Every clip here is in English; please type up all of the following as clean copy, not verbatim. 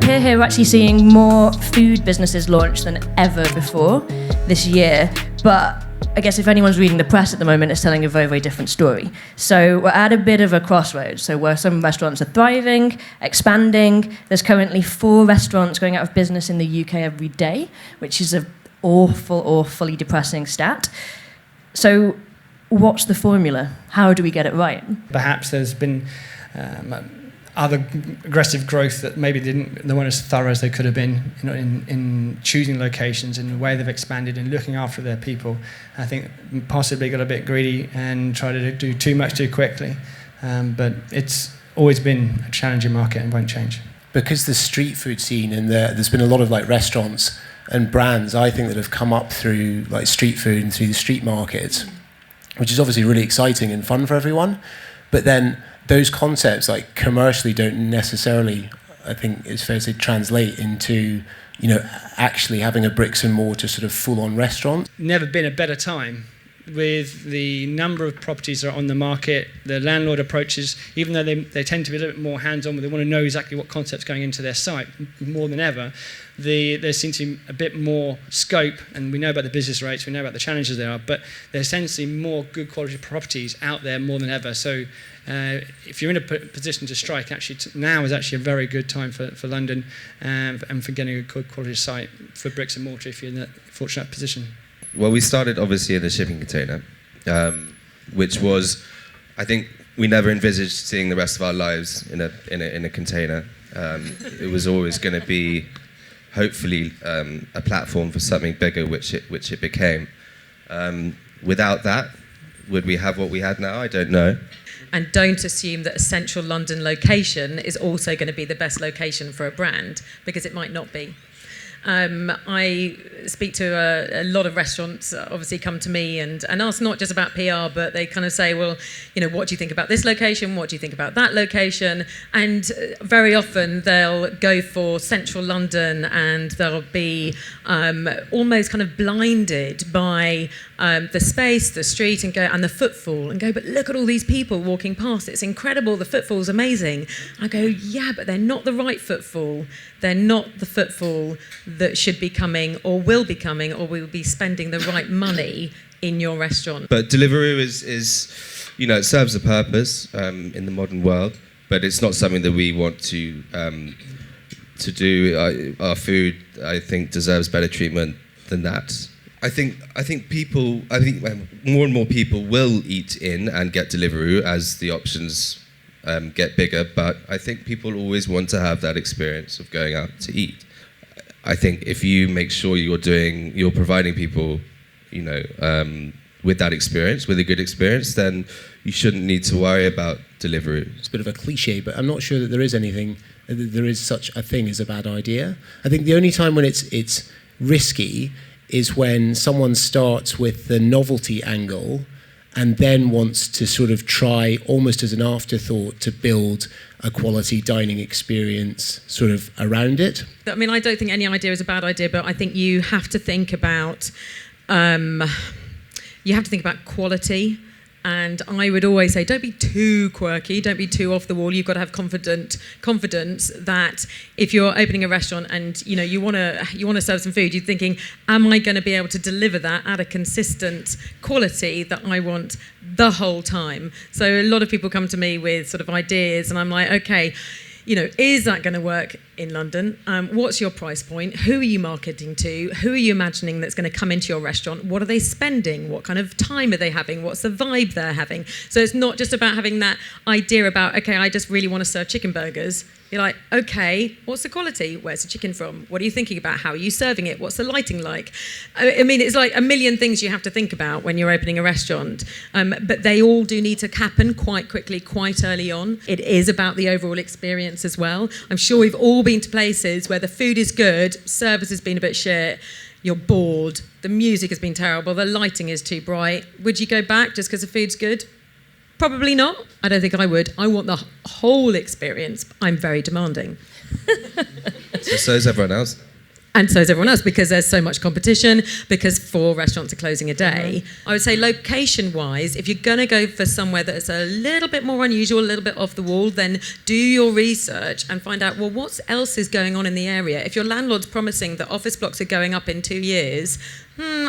Up here we're actually seeing more food businesses launched than ever before this year, but I guess if anyone's reading the press at the moment, it's telling a very, very different story. So we're at a bit of a crossroads. So where some restaurants are thriving, expanding, there's currently 4 restaurants going out of business in the UK every day, which is an awfully depressing stat. So what's the formula? How do we get it right? Perhaps there's been other aggressive growth that maybe they weren't as thorough as they could have been, in choosing locations and the way they've expanded and looking after their people. I think possibly got a bit greedy and tried to do too much too quickly. But it's always been a challenging market and won't change. Because the street food scene and there's been a lot of like restaurants and brands, I think, that have come up through like street food and through the street markets, which is obviously really exciting and fun for everyone. But then those concepts, like, commercially don't necessarily, I think it's fair to say, translate into, actually having a bricks and mortar sort of full-on restaurant. Never been a better time with the number of properties that are on the market, the landlord approaches, even though they tend to be a little bit more hands-on, but they want to know exactly what concept's going into their site more than ever. There seems to be a bit more scope, and we know about the business rates, we know about the challenges there are, but there's essentially more good quality properties out there more than ever. So if you're in a position to strike, actually now is actually a very good time for London and for getting a good quality site for bricks and mortar if you're in that fortunate position. Well, we started obviously in a shipping container, which was, I think, we never envisaged seeing the rest of our lives in a container. It was always going to be, hopefully, a platform for something bigger, which it became. Without that, would we have what we had now? I don't know. And don't assume that a central London location is also going to be the best location for a brand, because it might not be. I speak to a lot of restaurants, obviously come to me and ask not just about PR, but they kind of say, well, what do you think about this location? What do you think about that location? And very often they'll go for central London and they'll be almost kind of blinded by the space, the street, and the footfall, and go, but look at all these people walking past. It's incredible. The footfall's amazing. I go, yeah, but they're not the right footfall. They're not the footfall that should be coming or will be coming or will be spending the right money in your restaurant. But Deliveroo is it serves a purpose in the modern world, but it's not something that we want to do. Our food, I think, deserves better treatment than that. I think more and more people will eat in and get Deliveroo as the options get bigger, but I think people always want to have that experience of going out to eat. I think if you make sure you're providing people, with that experience, with a good experience, then you shouldn't need to worry about Deliveroo. It's a bit of a cliche, but I'm not sure that there is such a thing as a bad idea. I think the only time when it's risky is when someone starts with the novelty angle and then wants to sort of try, almost as an afterthought, to build a quality dining experience sort of around it. I mean, I don't think any idea is a bad idea, but I think you have to think about quality. And I would always say, don't be too quirky, don't be too off the wall. You've got to have confidence that if you're opening a restaurant and you want to serve some food, you're thinking, am I going to be able to deliver that at a consistent quality that I want the whole time? So a lot of people come to me with sort of ideas, and I'm like, okay, is that going to work in London? What's your price point? Who are you marketing to? Who are you imagining that's going to come into your restaurant? What are they spending? What kind of time are they having? What's the vibe they're having? So it's not just about having that idea about, okay, I just really want to serve chicken burgers. You're like, okay, what's the quality? Where's the chicken from? What are you thinking about? How are you serving it? What's the lighting like? I mean, it's like a million things you have to think about when you're opening a restaurant. But they all do need to happen quite quickly, quite early on. It is about the overall experience as well. I'm sure we've all been to places where the food is good, service has been a bit shit, you're bored, the music has been terrible, the lighting is too bright. Would you go back just because the food's good? Probably not. I don't think I would. I want the whole experience. I'm very demanding. So is everyone else. And so is everyone else, because there's so much competition, because 4 restaurants are closing a day. I would say location-wise, if you're going to go for somewhere that's a little bit more unusual, a little bit off the wall, then do your research and find out, well, what else is going on in the area? If your landlord's promising that office blocks are going up in 2 years,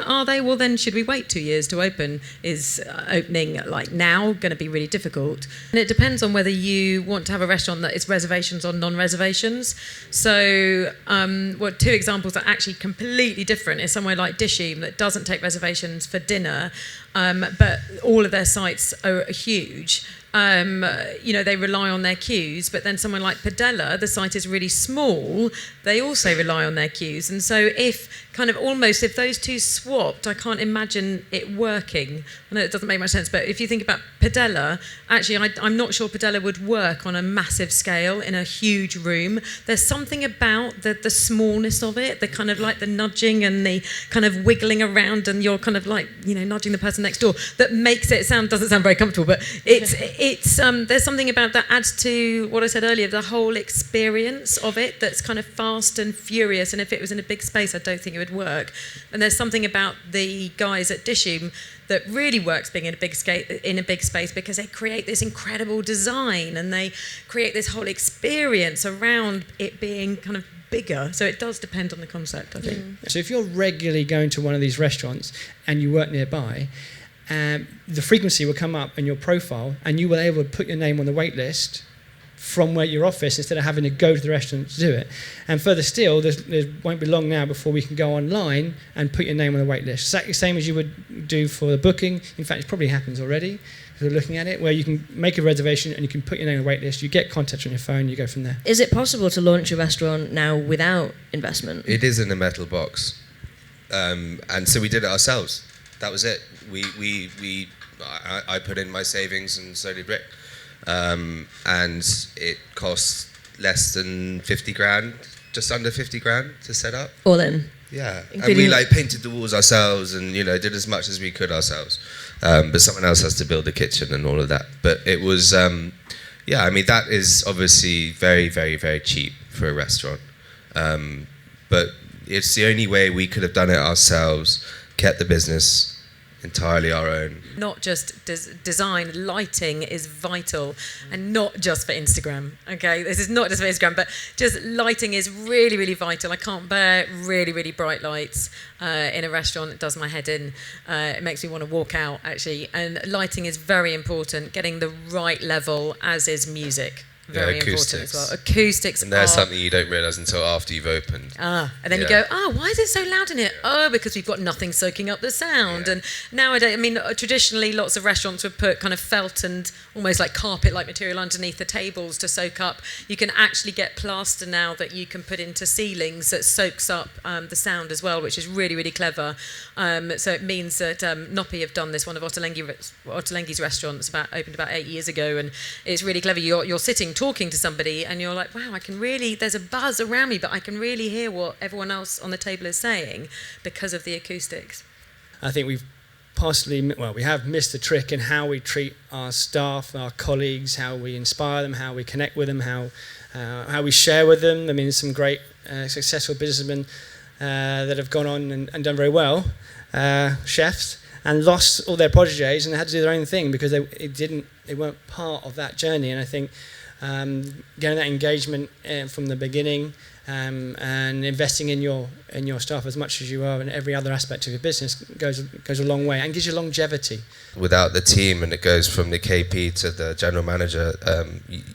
are they? Well, then should we wait 2 years to open? Is opening like now going to be really difficult? And it depends on whether you want to have a restaurant that is reservations or non-reservations. So, 2 examples that are actually completely different is somewhere like Disheem that doesn't take reservations for dinner, but all of their sites are huge. They rely on their queues, but then someone like Padella, the site is really small, they also rely on their queues. And so if those two swapped, I can't imagine it working. I know it doesn't make much sense, but if you think about Padella, actually I'm not sure Padella would work on a massive scale in a huge room. There's something about the smallness of it, the kind of like the nudging and the kind of wiggling around, and you're kind of like, nudging the person next door, that makes it doesn't sound very comfortable, but it's there's something about that adds to what I said earlier, the whole experience of it that's kind of fast and furious. And if it was in a big space, I don't think it would work. And there's something about the guys at Disheem that really works being in a big space, because they create this incredible design and they create this whole experience around it being kind of bigger. So it does depend on the concept, I think. So if you're regularly going to one of these restaurants and you work nearby, the frequency will come up in your profile, and you will be able to put your name on the wait list from where your office, instead of having to go to the restaurant to do it. And further still, there won't be long now before we can go online and put your name on the wait list. Exactly the same as you would do for the booking. In fact, it probably happens already, because we're looking at it, where you can make a reservation and you can put your name on the wait list, you get contact on your phone, you go from there. Is it possible to launch a restaurant now without investment? It is in a metal box. And so we did it ourselves. That was it. I put in my savings, and so did Rick. And it cost less than 50 grand, just under 50 grand to set up. All in? Yeah. And we painted the walls ourselves and, did as much as we could ourselves. But someone else has to build the kitchen and all of that. But it was, that is obviously very, very, very cheap for a restaurant. But it's the only way we could have done it ourselves, kept the business entirely our own. Not just design, lighting is vital, and not just for Instagram. Okay, this is not just for Instagram, but just lighting is really, really vital. I can't bear really, really bright lights in a restaurant. It does my head in. It makes me want to walk out, actually. And lighting is very important. Getting the right level, as is music. Very important as well. Acoustics. And there's something you don't realise until after you've opened. And then you go, why is it so loud in here? Oh, because we've got nothing soaking up the sound. Yeah. And nowadays, traditionally, lots of restaurants would put kind of felt and almost like carpet-like material underneath the tables to soak up. You can actually get plaster now that you can put into ceilings that soaks up the sound as well, which is really, really clever. So it means that Noppi have done this, one of Ottolenghi's restaurants, opened about 8 years ago, and it's really clever. You're sitting talking to somebody and you're like, wow, there's a buzz around me, but I can really hear what everyone else on the table is saying because of the acoustics. I think we have missed the trick in how we treat our staff, our colleagues, how we inspire them, how we connect with them, how we share with them. I mean, there's some great successful businessmen that have gone on and done very well, chefs, and lost all their protégés and had to do their own thing because they weren't part of that journey. And I think getting that engagement from the beginning and investing in your staff as much as you are in every other aspect of your business goes a long way and gives you longevity. Without the team, and it goes from the KP to the general manager,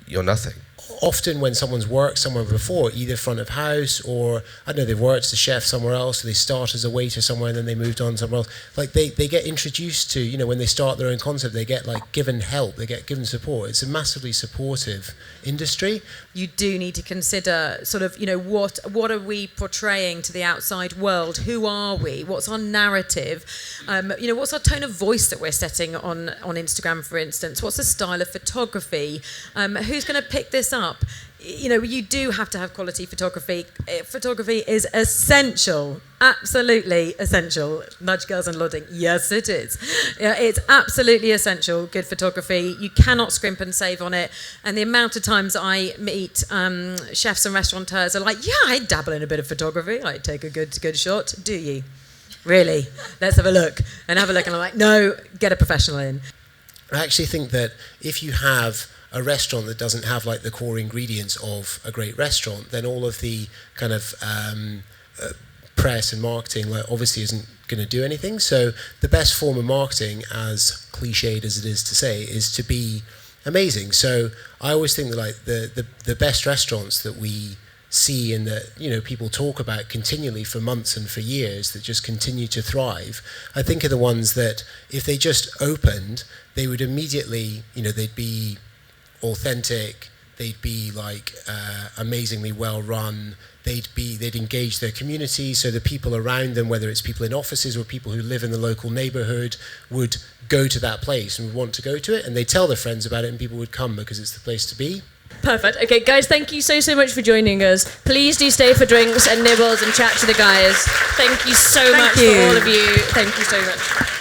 you're nothing. Often when someone's worked somewhere before, either front of house or, I don't know, they've worked as a chef somewhere else, or they start as a waiter somewhere and then they moved on somewhere else. Like they get introduced to, when they start their own concept, they get given help, they get given support. It's a massively supportive industry. You do need to consider sort of, what are we portraying to the outside world? Who are we? What's our narrative? What's our tone of voice that we're setting on Instagram, for instance? What's the style of photography? Who's going to pick this up up, you know, you do have to have quality photography. Photography is essential, absolutely essential. Nudge girls and nodding. Yes, it is. Yeah, it's absolutely essential, good photography. You cannot scrimp and save on it. And the amount of times I meet chefs and restaurateurs are like, yeah, I dabble in a bit of photography. I take a good shot. Do you? Really? Let's have a look. And I'm like, no, get a professional in. I actually think that if you have a restaurant that doesn't have like the core ingredients of a great restaurant, then all of the kind of press and marketing like obviously isn't going to do anything. So the best form of marketing, as cliched as it is to say, is to be amazing. So I always think that like the best restaurants that we see and that, you know, people talk about continually for months and for years that just continue to thrive, I think are the ones that if they just opened, they would immediately, you know, they'd be authentic, they'd be like amazingly well run, they'd engage their community, so the people around them, whether it's people in offices or people who live in the local neighborhood, would go to that place and would want to go to it, and they'd tell their friends about it and people would come because it's the place to be. Perfect. Okay, guys, thank you so much for joining us. Please do stay for drinks and nibbles and chat to the guys. Thank you so much for all of you. Thank you so much.